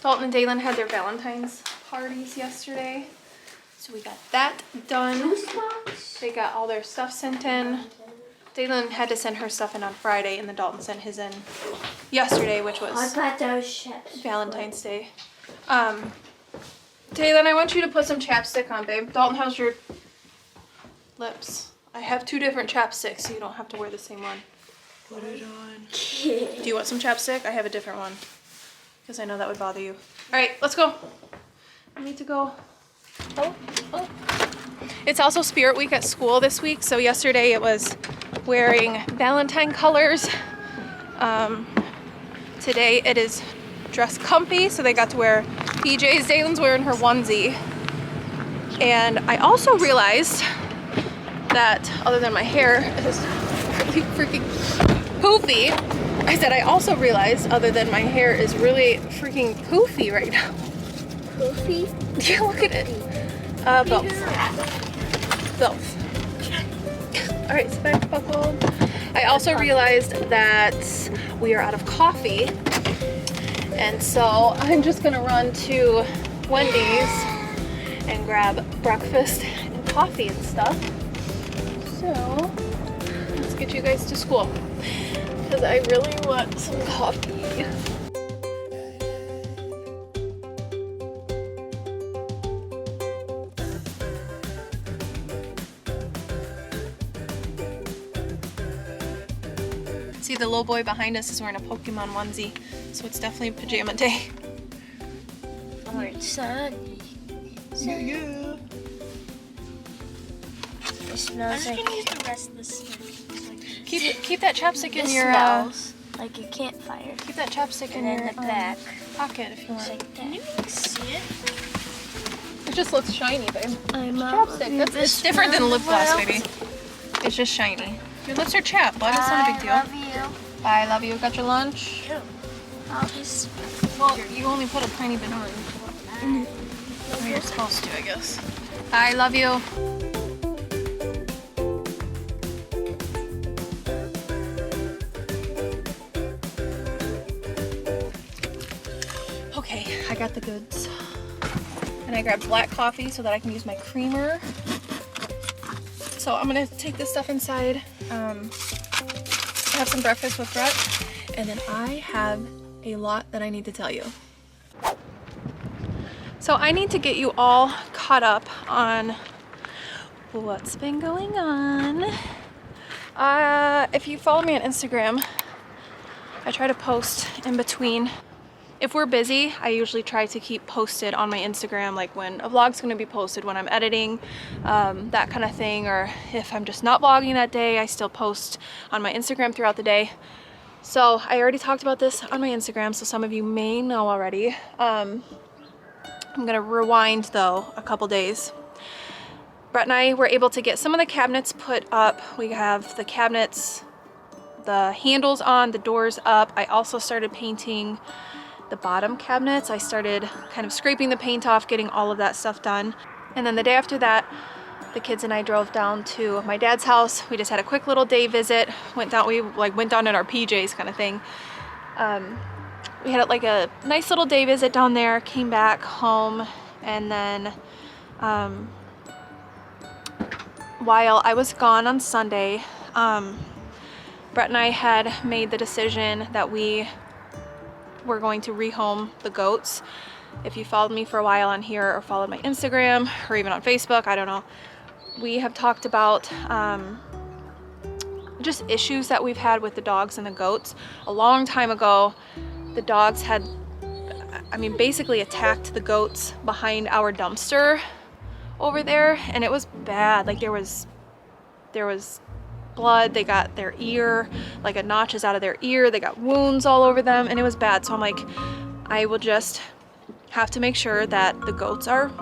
Dalton and Dalen had their Valentine's parties yesterday. So we got that done. They got all their stuff sent in. Dalen had to send her stuff in on Friday, and then Dalton sent his in yesterday, which was Valentine's Day. Dalen, I want you to put some chapstick on, babe. Dalton, how's your lips? I have 2 different chapsticks, so you don't have to wear the same one. Put it on. Do you want some chapstick? I have a different one, because I know that would bother you. All right, let's go. I need to go. Oh. It's also Spirit Week at school this week, so yesterday it was wearing Valentine colors. Today it is dress comfy, so they got to wear PJs. Dalen's wearing her onesie. And I also realized that other than my hair is really freaking poofy, I also realized other than my hair is really freaking poofy right now. Poofy? Yeah, look at it. Both. All right, so back buckled. I also realized that we are out of coffee, and so I'm just gonna run to Wendy's and grab breakfast and coffee and stuff. So let's get you guys to school, because I really want some coffee. See, the little boy behind us is wearing a Pokemon onesie, so it's definitely pajama day. Or it's sunny. Yeah. It smells like... I'm gonna use the rest of the stuff. Keep that chapstick in your smells like a campfire. keep that chapstick in your the back pocket if you want. like that. Can you see it? It just looks shiny, babe. I'm Chapstick. It's different than lip gloss, baby. It's just shiny. Your lips are chapped, but it's not a big deal. I love you. Bye, love you. Got your lunch? Ew. I'll just... Well, you only put a tiny bit on. Well, you're supposed to, I guess. I love you. Okay, I got the goods. And I grabbed black coffee so that I can use my creamer. So I'm gonna take this stuff inside, have some breakfast with Brett, and then I have a lot that I need to tell you. So I need to get you all caught up on what's been going on. If you follow me on Instagram, I try to post in between. If we're busy, I usually try to keep posted on my Instagram, like when a vlog's gonna be posted, when I'm editing, that kind of thing, or if I'm just not vlogging that day, I still post on my Instagram throughout the day. So I already talked about this on my Instagram, so some of you may know already. I'm gonna rewind though a couple days. Brett and I were able to get some of the cabinets put up. We have the cabinets, the handles on, the doors up. I also started painting the bottom cabinets. I started kind of scraping the paint off, getting all of that stuff done. And then the day after that, the kids and I drove down to my dad's house. We just had a quick little day visit. We went down in our PJs kind of thing. We had like a nice little day visit down there, came back home, and then while I was gone on Sunday, Brett and I had made the decision that we were going to rehome the goats. If you followed me for a while on here or followed my Instagram or even on Facebook, I don't know, we have talked about just issues that we've had with the dogs and the goats. A long time ago, the dogs had, basically attacked the goats behind our dumpster over there, and it was bad. Like there was blood. They got their ear, like a notches out of their ear. They got wounds all over them, and it was bad. So I'm like, I will just have to make sure that the goats are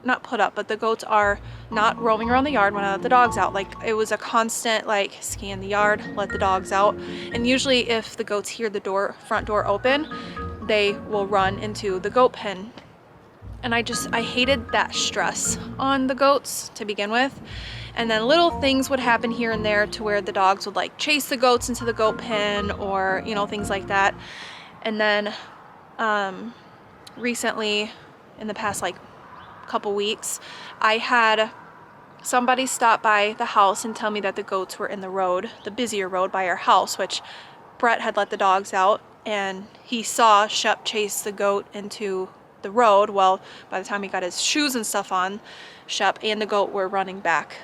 not put up, but the goats are not roaming around the yard when I let the dogs out. Like it was a constant, like, scan the yard, let the dogs out. And usually if the goats hear the front door open, they will run into the goat pen. And I hated that stress on the goats to begin with. And then little things would happen here and there to where the dogs would like chase the goats into the goat pen, or, you know, things like that. And then recently, in the past like couple weeks, I had somebody stop by the house and tell me that the goats were in the road, the busier road by our house, which Brett had let the dogs out, and he saw Shep chase the goat into the road. Well, by the time he got his shoes and stuff on, Shep and the goat were running back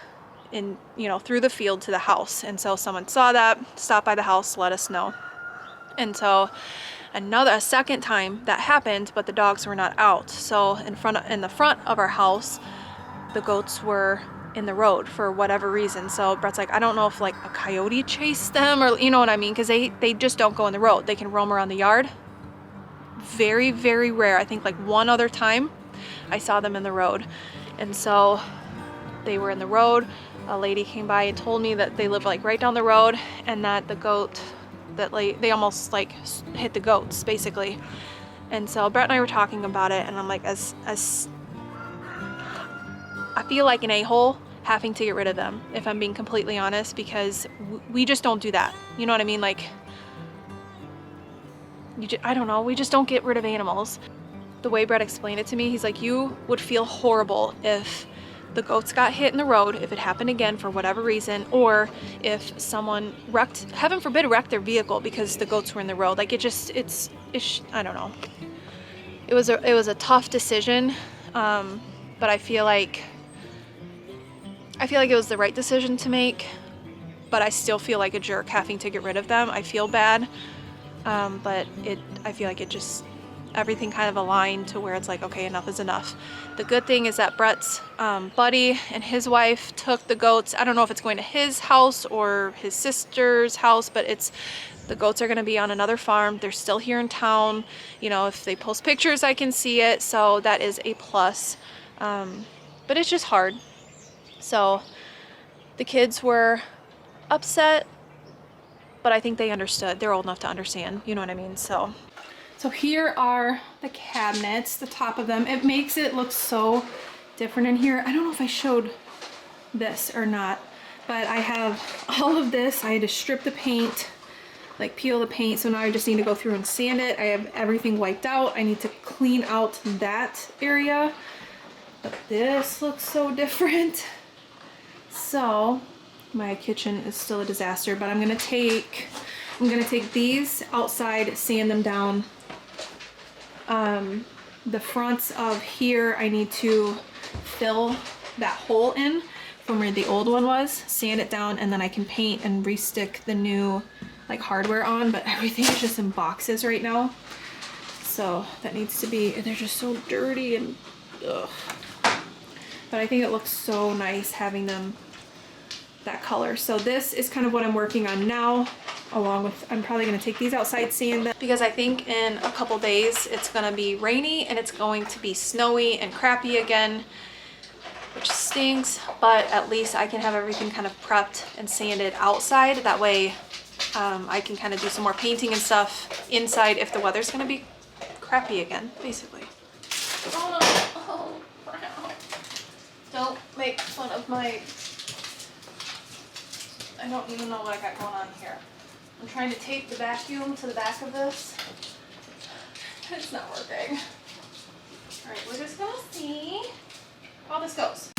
in, you know, through the field to the house. And so someone saw that, stopped by the house, let us know. And so a second time that happened, but the dogs were not out. So in the front of our house, the goats were in the road for whatever reason. So Brett's like, I don't know if like a coyote chased them, or you know what I mean, because they just don't go in the road. They can roam around the yard. Very, very rare. I think like one other time I saw them in the road. And so they were in the road. A lady came by and told me that they live like right down the road, and that the goat, that like they almost like hit the goats basically. And so Brett and I were talking about it, and I'm like, as I feel like an a-hole having to get rid of them, if I'm being completely honest, because we just don't do that. You know what I mean? Like, I don't know, we just don't get rid of animals. The way Brett explained it to me, he's like, you would feel horrible if the goats got hit in the road, if it happened again for whatever reason, or if someone wrecked, heaven forbid, wrecked their vehicle because the goats were in the road. Like it's I don't know. It was a tough decision, but I feel like it was the right decision to make, but I still feel like a jerk having to get rid of them. I feel bad, but I feel like it just, everything kind of aligned to where it's like, okay, enough is enough. The good thing is that Brett's buddy and his wife took the goats. I don't know if it's going to his house or his sister's house, but the goats are going to be on another farm. They're still here in town. You know, if they post pictures, I can see it. So that is a plus. But it's just hard. So the kids were upset, but I think they understood. They're old enough to understand. You know what I mean? So here are the cabinets, the top of them. It makes it look so different in here. I don't know if I showed this or not, but I have all of this. I had to strip the paint, like peel the paint. So now I just need to go through and sand it. I have everything wiped out. I need to clean out that area. But this looks so different. So my kitchen is still a disaster, but I'm gonna take these outside, sand them down. The fronts of here, I need to fill that hole in from where the old one was, sand it down, and then I can paint and restick the new like hardware on, but everything is just in boxes right now. So that needs to be, they're just so dirty and ugh. But I think it looks so nice having them that color. So this is kind of what I'm working on now, along with, I'm probably going to take these outside, sand them, because I think in a couple days it's going to be rainy and it's going to be snowy and crappy again, which stinks, but at least I can have everything kind of prepped and sanded outside. That way I can kind of do some more painting and stuff inside if the weather's going to be crappy again, basically. Oh no. Oh, crap. Don't make fun of my, I don't even know what I got going on here. I'm trying to tape the vacuum to the back of this. It's not working. All right, we're just gonna see how this goes.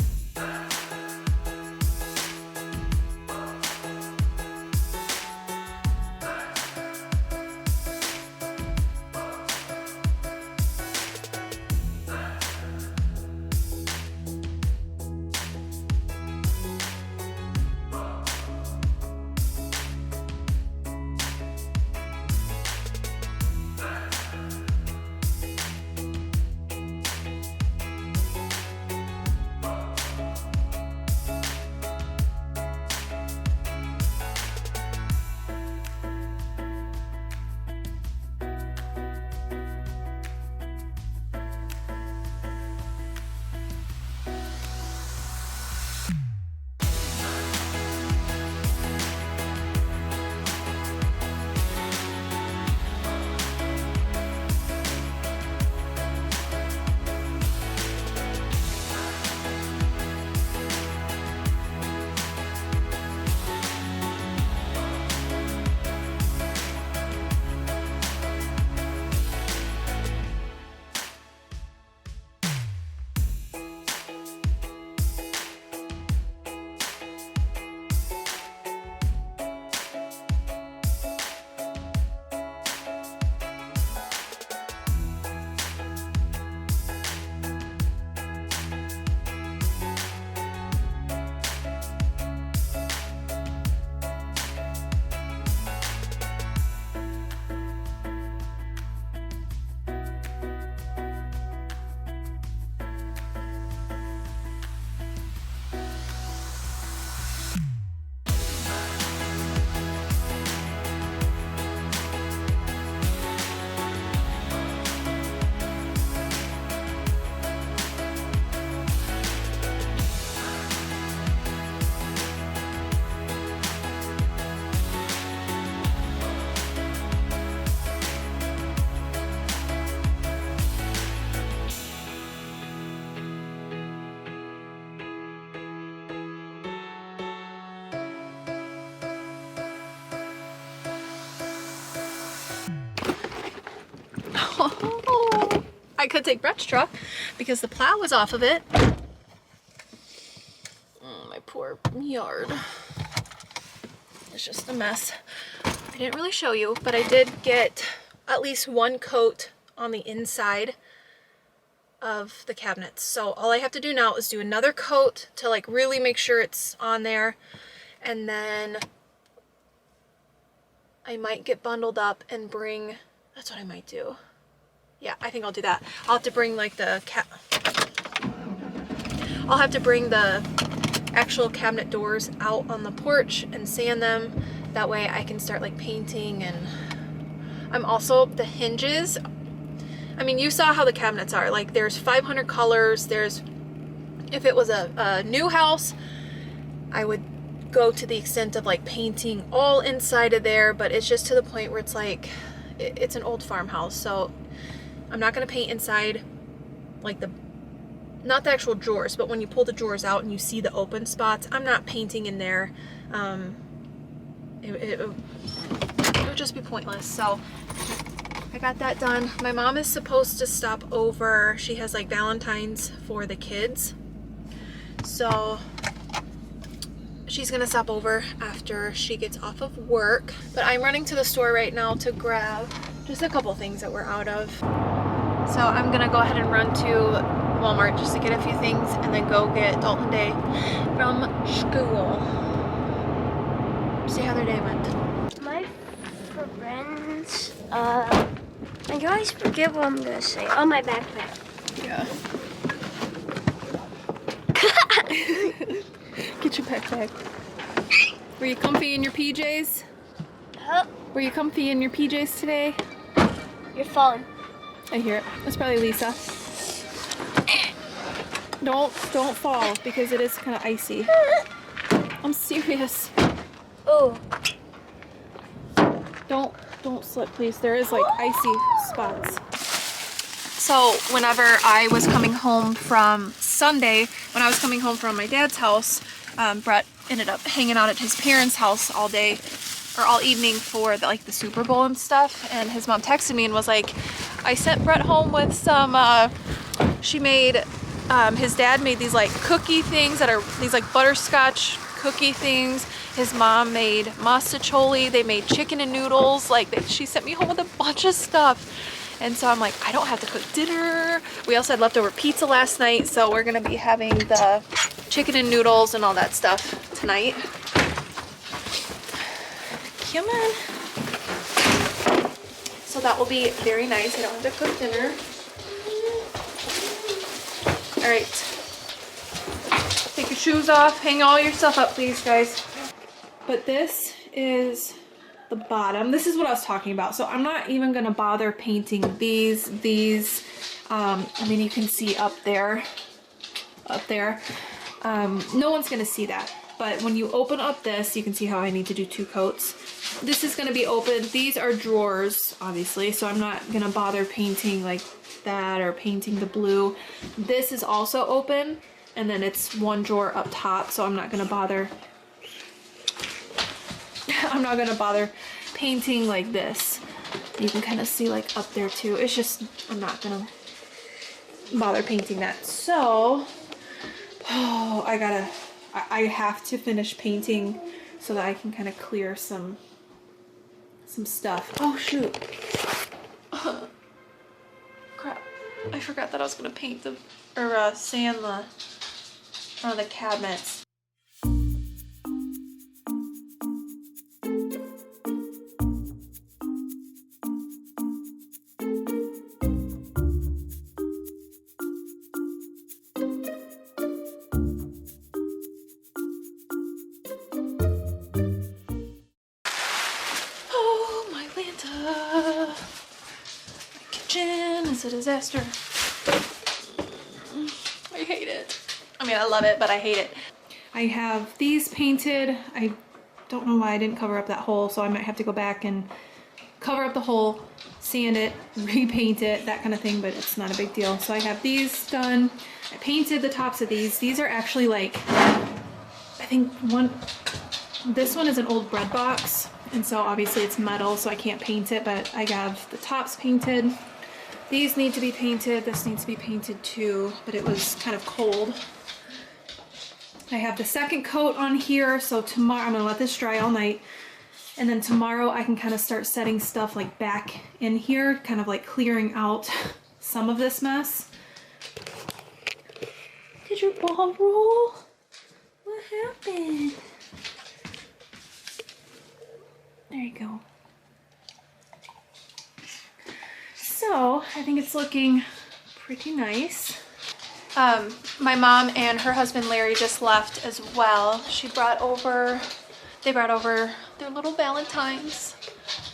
I could take Brett's truck because the plow was off of it. Oh, my poor yard. It's just a mess. I didn't really show you, but I did get at least one coat on the inside of the cabinets. So all I have to do now is do another coat to like really make sure it's on there. And then I might get bundled up and bring, that's what I might do. Yeah, I think I'll do that. I'll have to bring like I'll have to bring the actual cabinet doors out on the porch and sand them. That way I can start like painting. And I'm also, the hinges, I mean, you saw how the cabinets are. Like there's 500 colors. There's, if it was a new house, I would go to the extent of like painting all inside of there, but it's just to the point where it's like, it's an old farmhouse. So I'm not going to paint inside like not the actual drawers, but when you pull the drawers out and you see the open spots, I'm not painting in there. It would just be pointless. So I got that done. My mom is supposed to stop over. She has like Valentine's for the kids. So she's gonna stop over after she gets off of work. But I'm running to the store right now to grab just a couple things that we're out of. So I'm gonna go ahead and run to Walmart just to get a few things and then go get Dalton Day from school. See how their day went. My friends, I always forget what I'm gonna say. Oh, my backpack. Yeah. Get your backpack. Were you comfy in your PJs? Huh? Were you comfy in your PJs today? Your phone. I hear it. That's probably Lisa. Don't fall because it is kind of icy. I'm serious. Oh. Don't slip, please. There is like icy spots. So whenever I was coming home from Sunday, when I was coming home from my dad's house, Brett ended up hanging out at his parents' house all day or all evening for the Super Bowl and stuff. And his mom texted me and was like, I sent Brett home with some, she made, his dad made these like cookie things that are these like butterscotch cookie things. His mom made mastacholi. They made chicken and noodles. She sent me home with a bunch of stuff. And so I'm like, I don't have to cook dinner. We also had leftover pizza last night, so we're gonna be having the chicken and noodles and all that stuff tonight. Come on. So that will be very nice. I don't have to cook dinner. All right. Take your shoes off. Hang all your stuff up, please, guys. But this is the bottom. This is what I was talking about. So I'm not even gonna bother painting these. I mean, you can see up there. No one's gonna see that. But when you open up this, you can see how I need to do 2 coats. This is gonna be open. These are drawers, obviously, so I'm not gonna bother painting like that or painting the blue. This is also open, and then it's 1 drawer up top, so I'm not gonna bother painting like this. You can kind of see like up there too. It's just, I'm not gonna bother painting that. So, I have to finish painting so that I can kind of clear some stuff. Oh shoot. Crap. I forgot that I was gonna paint sand the cabinets. It's a disaster. I hate it. I mean, I love it, but I hate it. I have these painted. I don't know why I didn't cover up that hole, so I might have to go back and cover up the hole, sand it, repaint it, that kind of thing, but it's not a big deal. So I have these done. I painted the tops of these. These are actually like, I think this one is an old bread box, and so obviously it's metal, so I can't paint it, but I have the tops painted. These need to be painted. This needs to be painted too, but it was kind of cold. I have the second coat on here, so tomorrow I'm gonna let this dry all night. And then tomorrow I can kind of start setting stuff like back in here, kind of like clearing out some of this mess. Did your ball roll? What happened? There you go. So I think it's looking pretty nice. My mom and her husband Larry just left as well. They brought over their little Valentines.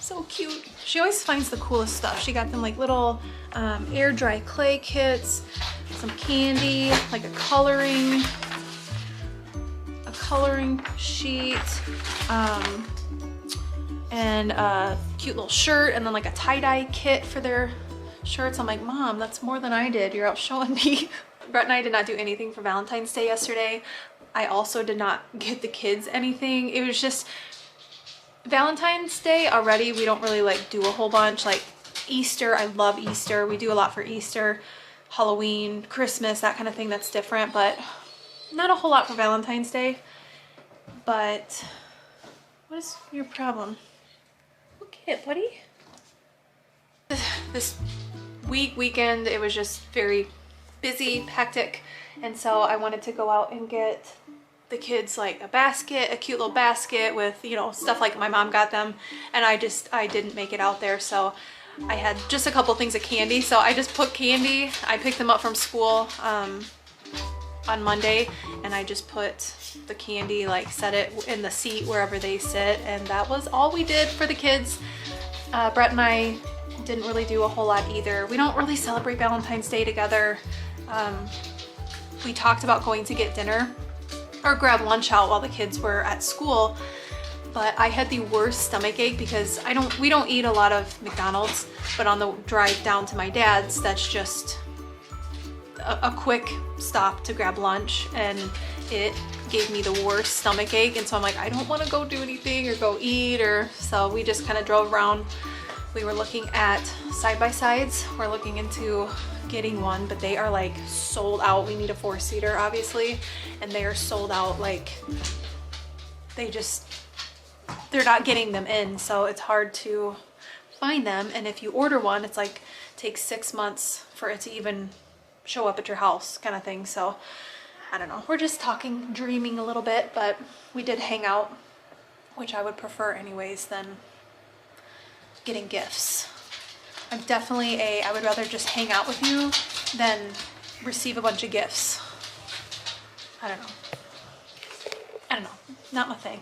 So cute. She always finds the coolest stuff. She got them like little air dry clay kits, some candy, like a coloring sheet, and a cute little shirt, and then like a tie-dye kit for their shirts. I'm like, Mom, that's more than I did. You're out showing me. Brett and I did not do anything for Valentine's Day yesterday. I also did not get the kids anything. It was just Valentine's Day already. We don't really like do a whole bunch. Like Easter, I love Easter. We do a lot for Easter, Halloween, Christmas, that kind of thing. That's different, but not a whole lot for Valentine's Day. But what is your problem? Okay, buddy. This weekend, it was just very busy, hectic, and so I wanted to go out and get the kids like a basket, a cute little basket with, you know, stuff like my mom got them, and I didn't make it out there, so I had just a couple things of candy. So I just put candy, I picked them up from school on Monday, and I just put the candy, like set it in the seat wherever they sit, and that was all we did for the kids. Brett and I didn't really do a whole lot either. We don't really celebrate Valentine's Day together. We talked about going to get dinner or grab lunch out while the kids were at school, but I had the worst stomach ache because we don't eat a lot of McDonald's, but on the drive down to my dad's, that's just a quick stop to grab lunch, and it gave me the worst stomach ache. And so I'm like, I don't want to go do anything or go eat, or so we just kind of drove around. We were looking at side-by-sides. We're looking into getting one, but they are like sold out. We need a 4-seater obviously, and they are sold out. Like they're not getting them in, so it's hard to find them. And if you order one, it's like takes 6 months for it to even show up at your house, kind of thing. So I don't know, we're just talking, dreaming a little bit, but we did hang out, which I would prefer anyways than getting gifts. I'm definitely I would rather just hang out with you than receive a bunch of gifts. I don't know, not my thing.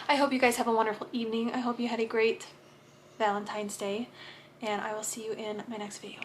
I hope you guys have a wonderful evening. I hope you had a great Valentine's Day, and I will see you in my next video.